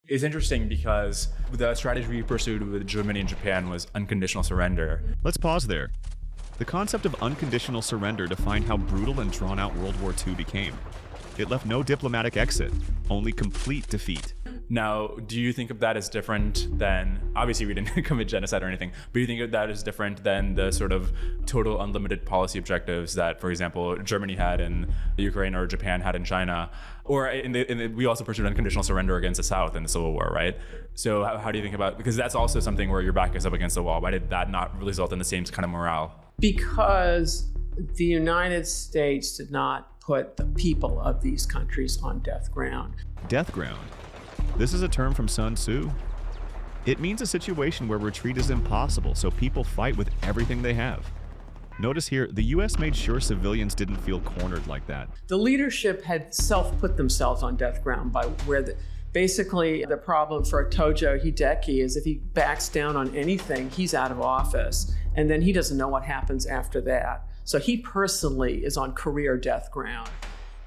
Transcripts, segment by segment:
It's interesting because the strategy we pursued with Germany and Japan was unconditional surrender. Let's pause there. The concept of unconditional surrender defined how brutal and drawn-out World War II became. It left no diplomatic exit, only complete defeat. Now, do you think of that as different than, obviously we didn't commit genocide or anything, but do you think of that as different than the sort of total unlimited policy objectives that, for example, Germany had in Ukraine or Japan had in China? Or we also pursued unconditional surrender against the South in the Civil War, right? So how do you think about, because that's also something where your back is up against the wall. Why did that not result in the same kind of morale? Because the United States did not put the people of these countries on death ground. Death ground? This is a term from Sun Tzu. It means a situation where retreat is impossible, so people fight with everything they have. Notice here, the US made sure civilians didn't feel cornered like that. The leadership had self-put themselves on death ground by basically the problem for Tojo Hideki is if he backs down on anything, he's out of office. And then he doesn't know what happens after that. So he personally is on career death ground.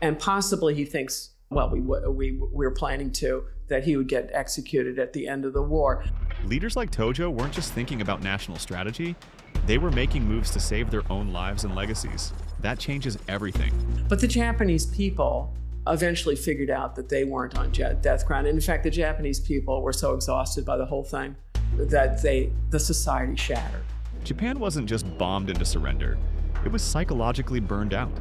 And possibly he thinks, well, we were planning to, that he would get executed at the end of the war. Leaders like Tojo weren't just thinking about national strategy, they were making moves to save their own lives and legacies. That changes everything. But the Japanese people eventually figured out that they weren't on death ground. And in fact, the Japanese people were so exhausted by the whole thing that the society shattered. Japan wasn't just bombed into surrender, it was psychologically burned out.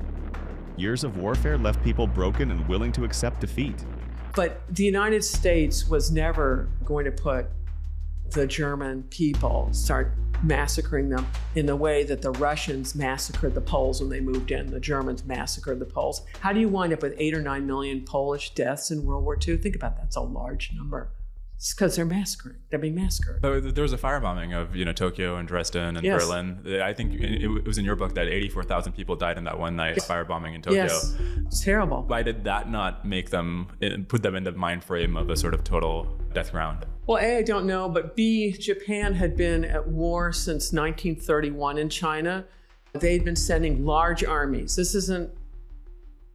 Years of warfare left people broken and willing to accept defeat. But the United States was never going to put the German people, start massacring them in the way that the Russians massacred the Poles when they moved in. The Germans massacred the Poles. How do you wind up with 8 or 9 million Polish deaths in World War II? Think about that, it's a large number. It's because they're massacring. They're being massacred. There was a firebombing of Tokyo and Dresden and Yes. Berlin. I think it was in your book that 84,000 people died in that one night firebombing in Tokyo. Yes, it's terrible. Why did that not make them, put them in the mind frame of a sort of total death ground? Well, A, I don't know, but B, Japan had been at war since 1931 in China. They'd been sending large armies. This isn't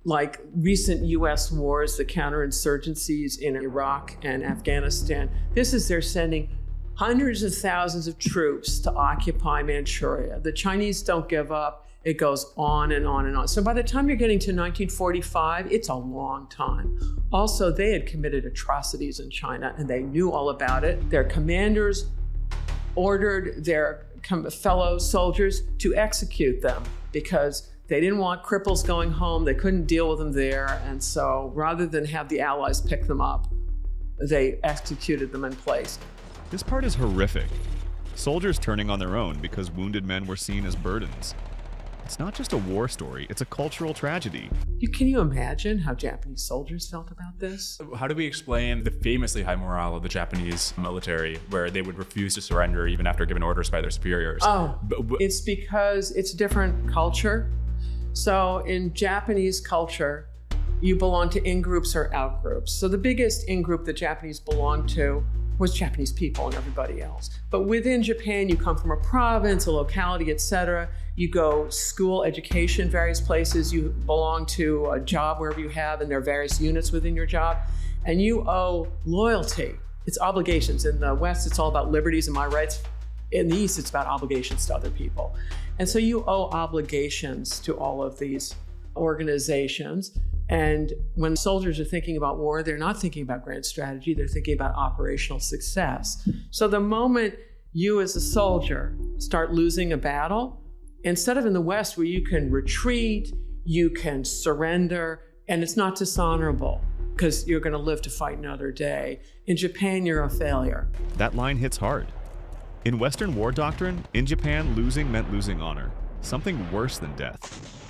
like recent US wars, the counterinsurgencies in Iraq and Afghanistan. This is they're sending hundreds of thousands of troops to occupy Manchuria. The Chinese don't give up. It goes on and on and on. So by the time you're getting to 1945, it's a long time. Also, they had committed atrocities in China and they knew all about it. Their commanders ordered their fellow soldiers to execute them because they didn't want cripples going home. They couldn't deal with them there. And so rather than have the Allies pick them up, they executed them in place. This part is horrific. Soldiers turning on their own because wounded men were seen as burdens. It's not just a war story, it's a cultural tragedy. Can you imagine how Japanese soldiers felt about this? How do we explain the famously high morale of the Japanese military, where they would refuse to surrender even after given orders by their superiors? Oh, it's because it's a different culture. So in Japanese culture, you belong to in-groups or out-groups. So the biggest in-group the Japanese belonged to was Japanese people and everybody else. But within Japan, you come from a province, a locality, etc. You go school, education, various places. You belong to a job wherever you have, and there are various units within your job. And you owe loyalty. It's obligations. In the West, it's all about liberties and my rights. In the East, it's about obligations to other people. And so you owe obligations to all of these organizations. And when soldiers are thinking about war, they're not thinking about grand strategy, they're thinking about operational success. So the moment you as a soldier start losing a battle, instead of in the West where you can retreat, you can surrender, and it's not dishonorable because you're going to live to fight another day. In Japan, you're a failure. That line hits hard. In Western war doctrine, in Japan, losing meant losing honor, something worse than death.